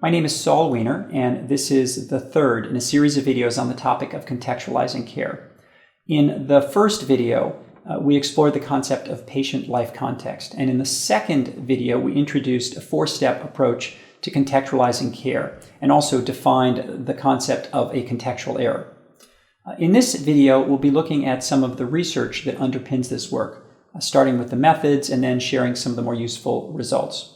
My name is Saul Weiner, and this is the third in a series of videos on the topic of contextualizing care. In the first video, we explored the concept of patient life context, and in the second video, we introduced a four-step approach to contextualizing care, and also defined the concept of a contextual error. In this video, we'll be looking at some of the research that underpins this work, starting with the methods and then sharing some of the more useful results.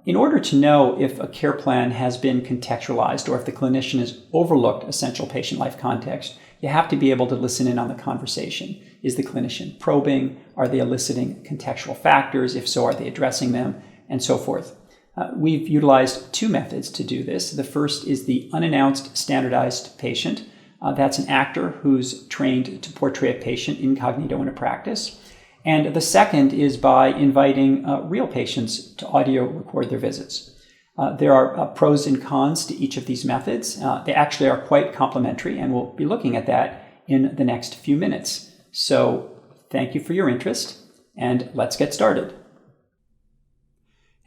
In order to know if a care plan has been contextualized or if the clinician has overlooked essential patient life context, you have to be able to listen in on the conversation. Is the clinician probing? Are they eliciting contextual factors? If so, are they addressing them? And so forth. We've utilized two methods to do this. The first is the unannounced standardized patient. That's an actor who's trained to portray a patient incognito in a practice. And the second is by inviting real patients to audio record their visits. There are pros and cons to each of these methods. They actually are quite complementary, and we'll be looking at that in the next few minutes. So thank you for your interest, and let's get started.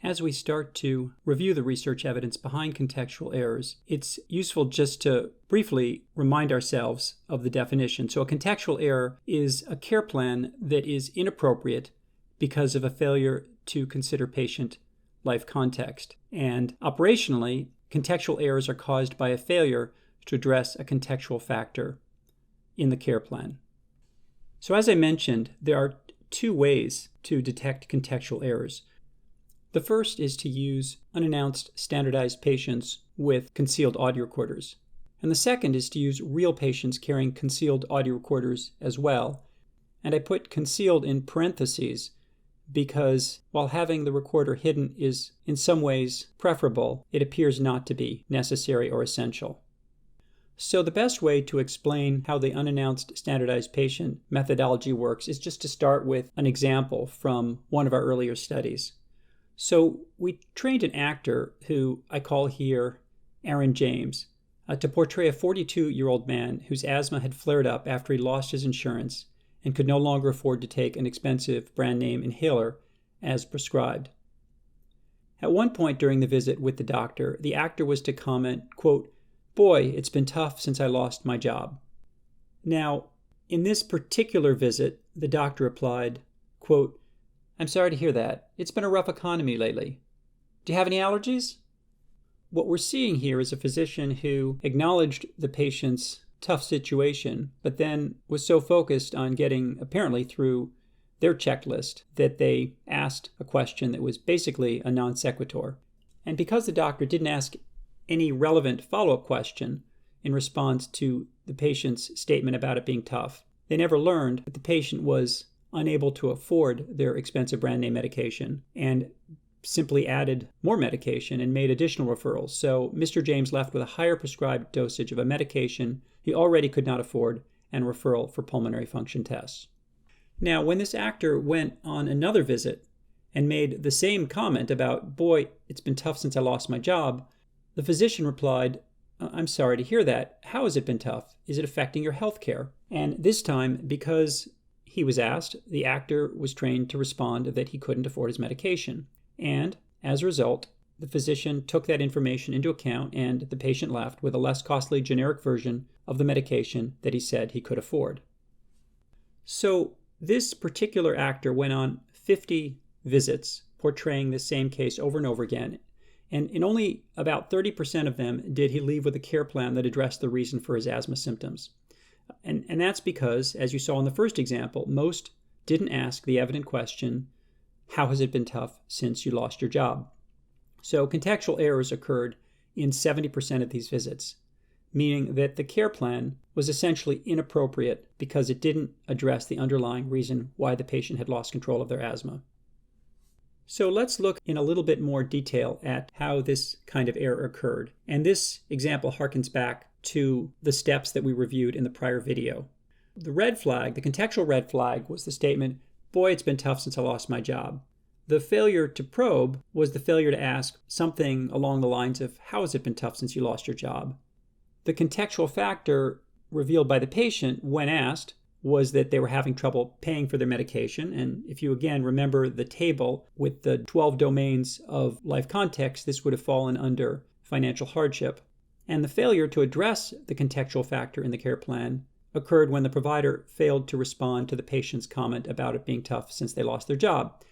As we start to review the research evidence behind contextual errors, it's useful just to briefly remind ourselves of the definition. So a contextual error is a care plan that is inappropriate because of a failure to consider patient life context. And operationally, contextual errors are caused by a failure to address a contextual factor in the care plan. So as I mentioned, there are two ways to detect contextual errors. The first is to use unannounced standardized patients with concealed audio recorders. And the second is to use real patients carrying concealed audio recorders as well. And I put concealed in parentheses because while having the recorder hidden is in some ways preferable, it appears not to be necessary or essential. So the best way to explain how the unannounced standardized patient methodology works is just to start with an example from one of our earlier studies. So we trained an actor who I call here Aaron James to portray a 42-year-old man whose asthma had flared up after he lost his insurance and could no longer afford to take an expensive brand name inhaler as prescribed. At one point during the visit with the doctor, the actor was to comment, quote, "Boy, it's been tough since I lost my job." Now, in this particular visit, the doctor replied, quote, "I'm sorry to hear that. It's been a rough economy lately. Do you have any allergies?" What we're seeing here is a physician who acknowledged the patient's tough situation, but then was so focused on getting apparently through their checklist that they asked a question that was basically a non sequitur. And because the doctor didn't ask any relevant follow-up question in response to the patient's statement about it being tough, they never learned that the patient was unable to afford their expensive brand name medication and simply added more medication and made additional referrals. So Mr. James left with a higher prescribed dosage of a medication he already could not afford and referral for pulmonary function tests. Now, when this actor went on another visit and made the same comment about, "Boy, it's been tough since I lost my job," the physician replied, "I'm sorry to hear that. How has it been tough? Is it affecting your health care?" And this time, because he was asked, the actor was trained to respond that he couldn't afford his medication. And as a result, the physician took that information into account and the patient left with a less costly generic version of the medication that he said he could afford. So this particular actor went on 50 visits portraying the same case over and over again. And in only about 30% of them did he leave with a care plan that addressed the reason for his asthma symptoms. And that's because, as you saw in the first example, most didn't ask the evident question, how has it been tough since you lost your job? So contextual errors occurred in 70% of these visits, meaning that the care plan was essentially inappropriate because it didn't address the underlying reason why the patient had lost control of their asthma. So let's look in a little bit more detail at how this kind of error occurred. And this example harkens back to the steps that we reviewed in the prior video. The red flag, the contextual red flag, was the statement, "Boy, it's been tough since I lost my job." The failure to probe was the failure to ask something along the lines of, "How has it been tough since you lost your job?" The contextual factor revealed by the patient when asked was that they were having trouble paying for their medication. And if you again remember the table with the 12 domains of life context, this would have fallen under financial hardship. And the failure to address the contextual factor in the care plan occurred when the provider failed to respond to the patient's comment about it being tough since they lost their job.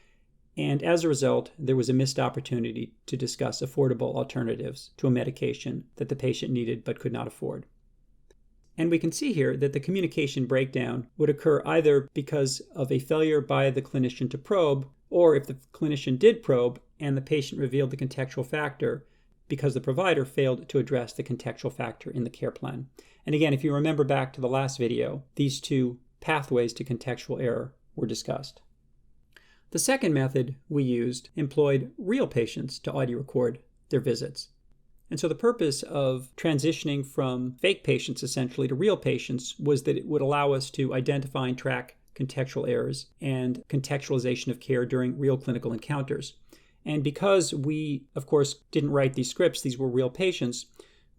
And as a result, there was a missed opportunity to discuss affordable alternatives to a medication that the patient needed but could not afford. And we can see here that the communication breakdown would occur either because of a failure by the clinician to probe, or if the clinician did probe and the patient revealed the contextual factor, because the provider failed to address the contextual factor in the care plan. And again, if you remember back to the last video, these two pathways to contextual error were discussed. The second method we used employed real patients to audio record their visits. And so the purpose of transitioning from fake patients essentially to real patients was that it would allow us to identify and track contextual errors and contextualization of care during real clinical encounters. And because we, of course, didn't write these scripts, these were real patients,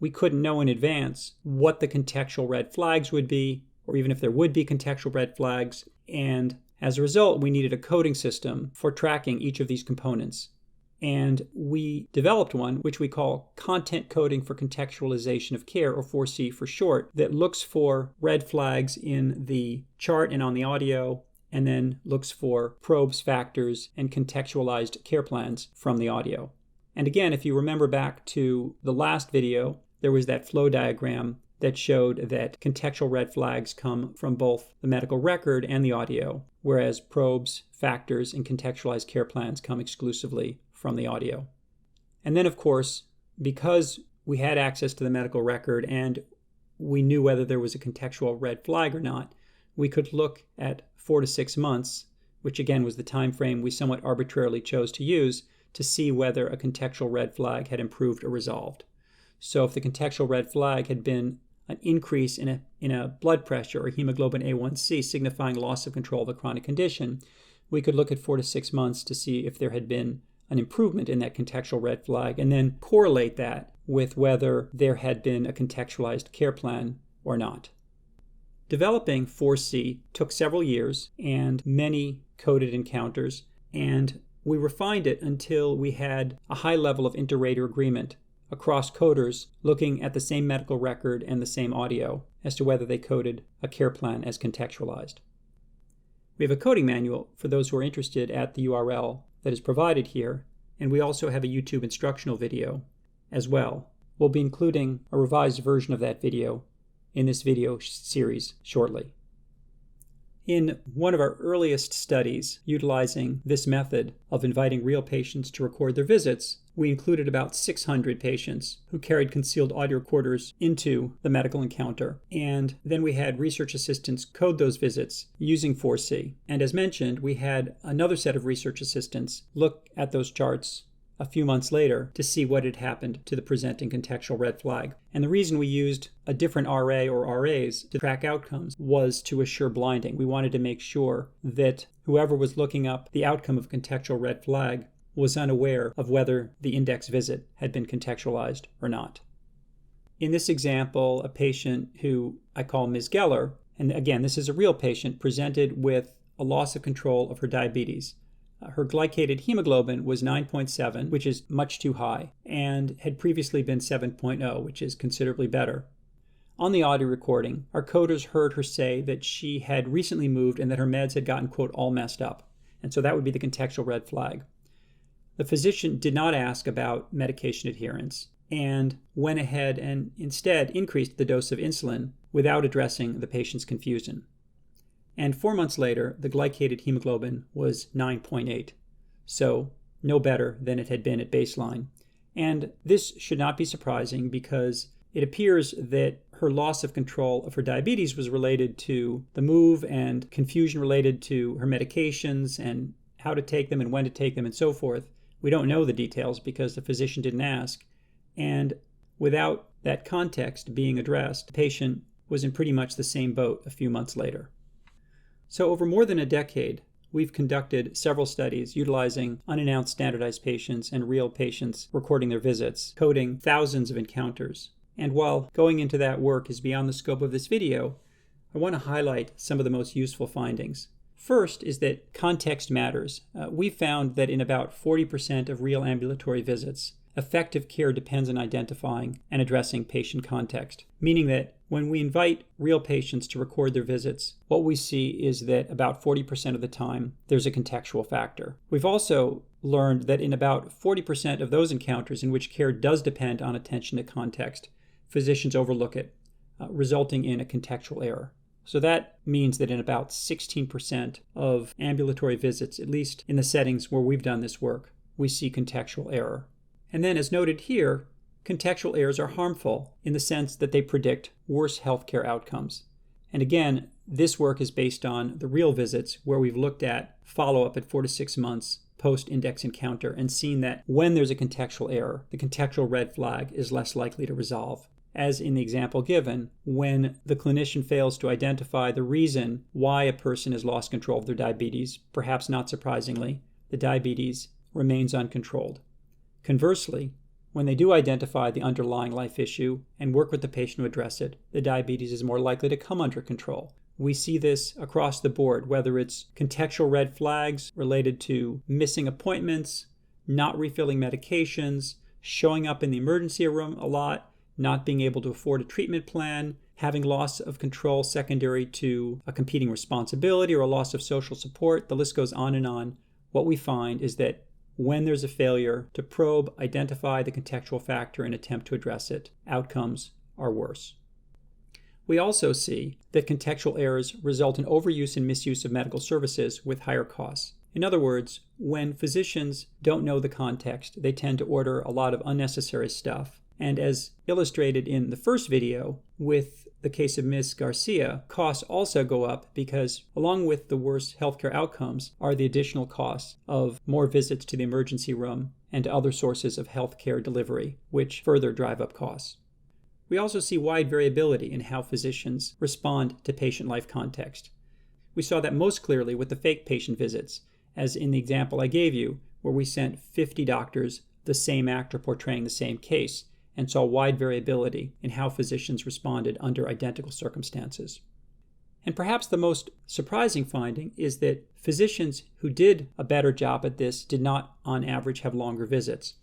we couldn't know in advance what the contextual red flags would be, or even if there would be contextual red flags. And as a result, we needed a coding system for tracking each of these components. And we developed one, which we call Content Coding for Contextualization of Care, or 4C for short, that looks for red flags in the chart and on the audio, and then looks for probes, factors, and contextualized care plans from the audio. And again, if you remember back to the last video, there was that flow diagram that showed that contextual red flags come from both the medical record and the audio, whereas probes, factors, and contextualized care plans come exclusively from the audio. And then, of course, because we had access to the medical record and we knew whether there was a contextual red flag or not, we could look at 4 to 6 months, which again was the time frame we somewhat arbitrarily chose to use to see whether a contextual red flag had improved or resolved. So if the contextual red flag had been an increase in a blood pressure or hemoglobin A1C signifying loss of control of a chronic condition, we could look at 4 to 6 months to see if there had been an improvement in that contextual red flag and then correlate that with whether there had been a contextualized care plan or not. Developing 4C took several years and many coded encounters, and we refined it until we had a high level of inter-rater agreement across coders looking at the same medical record and the same audio as to whether they coded a care plan as contextualized. We have a coding manual for those who are interested at the URL that is provided here, and we also have a YouTube instructional video as well. We'll be including a revised version of that video in this video series shortly. In one of our earliest studies utilizing this method of inviting real patients to record their visits, we included about 600 patients who carried concealed audio recorders into the medical encounter. And then we had research assistants code those visits using 4C. And as mentioned, we had another set of research assistants look at those charts a few months later to see what had happened to the presenting contextual red flag. And the reason we used a different RA or RAs to track outcomes was to assure blinding. We wanted to make sure that whoever was looking up the outcome of a contextual red flag was unaware of whether the index visit had been contextualized or not. In this example, a patient who I call Ms. Geller, and again, this is a real patient, presented with a loss of control of her diabetes. Her glycated hemoglobin was 9.7, which is much too high, and had previously been 7.0, which is considerably better. On the audio recording, our coders heard her say that she had recently moved and that her meds had gotten, quote, all messed up. And so that would be the contextual red flag. The physician did not ask about medication adherence and went ahead and instead increased the dose of insulin without addressing the patient's confusion. And 4 months later, the glycated hemoglobin was 9.8, so no better than it had been at baseline. And this should not be surprising because it appears that her loss of control of her diabetes was related to the move and confusion related to her medications and how to take them and when to take them and so forth. We don't know the details because the physician didn't ask. And without that context being addressed, the patient was in pretty much the same boat a few months later. So over more than a decade, we've conducted several studies utilizing unannounced standardized patients and real patients recording their visits, coding thousands of encounters. And while going into that work is beyond the scope of this video, I want to highlight some of the most useful findings. First is that context matters. We found that in about 40% of real ambulatory visits, effective care depends on identifying and addressing patient context, meaning that when we invite real patients to record their visits, what we see is that about 40% of the time, there's a contextual factor. We've also learned that in about 40% of those encounters in which care does depend on attention to context, physicians overlook it, resulting in a contextual error. So that means that in about 16% of ambulatory visits, at least in the settings where we've done this work, we see contextual error. And then, as noted here, contextual errors are harmful in the sense that they predict worse healthcare outcomes. And again, this work is based on the real visits where we've looked at follow-up at 4 to 6 months post-index encounter and seen that when there's a contextual error, the contextual red flag is less likely to resolve. As in the example given, when the clinician fails to identify the reason why a person has lost control of their diabetes, perhaps not surprisingly, the diabetes remains uncontrolled. Conversely, when they do identify the underlying life issue and work with the patient to address it, the diabetes is more likely to come under control. We see this across the board, whether it's contextual red flags related to missing appointments, not refilling medications, showing up in the emergency room a lot, not being able to afford a treatment plan, having loss of control secondary to a competing responsibility or a loss of social support. The list goes on and on. What we find is that when there's a failure to probe, identify the contextual factor, and attempt to address it, outcomes are worse. We also see that contextual errors result in overuse and misuse of medical services with higher costs. In other words, when physicians don't know the context, they tend to order a lot of unnecessary stuff. And as illustrated in the first video with the case of Ms. Garcia, costs also go up because along with the worse healthcare outcomes are the additional costs of more visits to the emergency room and to other sources of healthcare delivery, which further drive up costs. We also see wide variability in how physicians respond to patient life context. We saw that most clearly with the fake patient visits, as in the example I gave you, where we sent 50 doctors the same actor portraying the same case, and saw wide variability in how physicians responded under identical circumstances. And perhaps the most surprising finding is that physicians who did a better job at this did not, on average, have longer visits.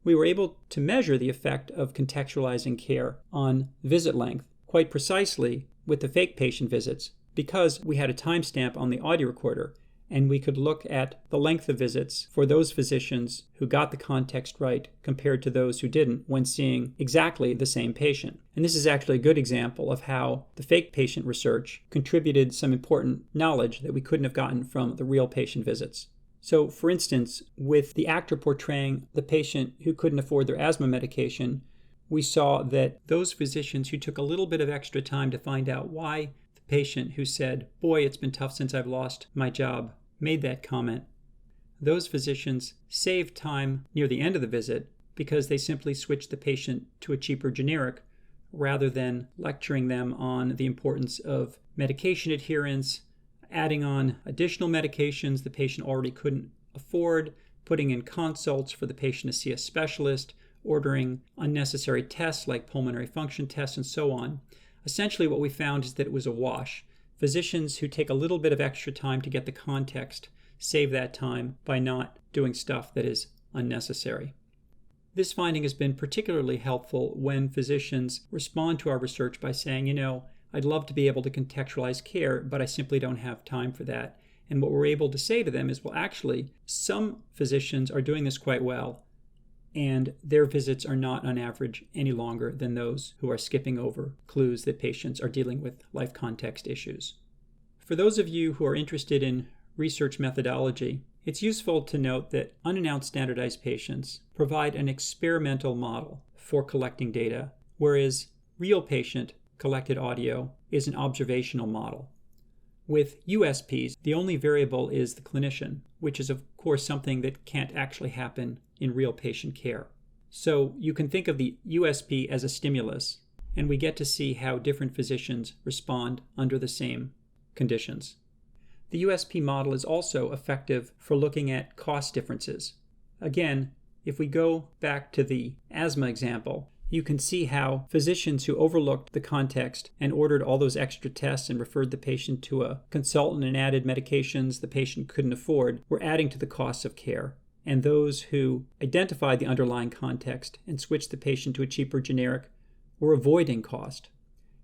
We were able to measure the effect of contextualizing care on visit length quite precisely with the fake patient visits because we had a timestamp on the audio recorder and we could look at the length of visits for those physicians who got the context right compared to those who didn't when seeing exactly the same patient. And this is actually a good example of how the fake patient research contributed some important knowledge that we couldn't have gotten from the real patient visits. So, for instance, with the actor portraying the patient who couldn't afford their asthma medication, we saw that those physicians who took a little bit of extra time to find out why the patient who said, "Boy, it's been tough since I've lost my job," made that comment, those physicians saved time near the end of the visit because they simply switched the patient to a cheaper generic rather than lecturing them on the importance of medication adherence, adding on additional medications the patient already couldn't afford, putting in consults for the patient to see a specialist, ordering unnecessary tests like pulmonary function tests, and so on. Essentially, what we found is that it was a wash. Physicians who take a little bit of extra time to get the context save that time by not doing stuff that is unnecessary. This finding has been particularly helpful when physicians respond to our research by saying, I'd love to be able to contextualize care, but I simply don't have time for that. And what we're able to say to them is, well, actually, some physicians are doing this quite well, and their visits are not on average any longer than those who are skipping over clues that patients are dealing with life context issues. For those of you who are interested in research methodology, it's useful to note that unannounced standardized patients provide an experimental model for collecting data, whereas real patient collected audio is an observational model. With USPs, the only variable is the clinician, which is of course something that can't actually happen in real patient care. So you can think of the USP as a stimulus, and we get to see how different physicians respond under the same conditions. The USP model is also effective for looking at cost differences. Again, if we go back to the asthma example, you can see how physicians who overlooked the context and ordered all those extra tests and referred the patient to a consultant and added medications the patient couldn't afford were adding to the costs of care. And those who identified the underlying context and switched the patient to a cheaper generic were avoiding cost.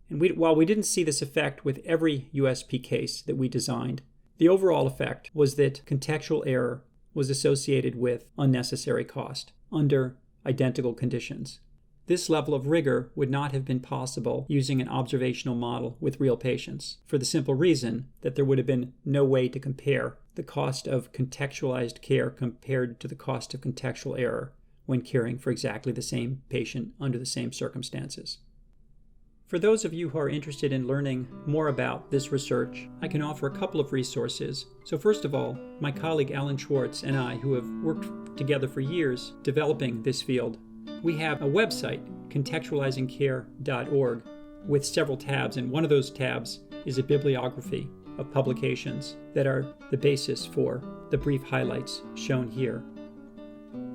And while we didn't see this effect with every USP case that we designed, the overall effect was that contextual error was associated with unnecessary cost under identical conditions. This level of rigor would not have been possible using an observational model with real patients, for the simple reason that there would have been no way to compare the cost of contextualized care compared to the cost of contextual error when caring for exactly the same patient under the same circumstances. For those of you who are interested in learning more about this research, I can offer a couple of resources. So first of all, my colleague Alan Schwartz and I, who have worked together for years developing this field, we have a website, contextualizingcare.org, with several tabs, and one of those tabs is a bibliography of publications that are the basis for the brief highlights shown here.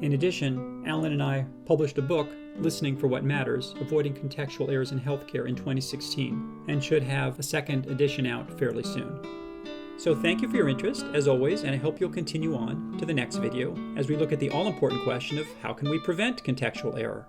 In addition, Alan and I published a book, Listening for What Matters, Avoiding Contextual Errors in Healthcare, in 2016, and should have a second edition out fairly soon. So thank you for your interest, as always, and I hope you'll continue on to the next video as we look at the all-important question of how can we prevent contextual error?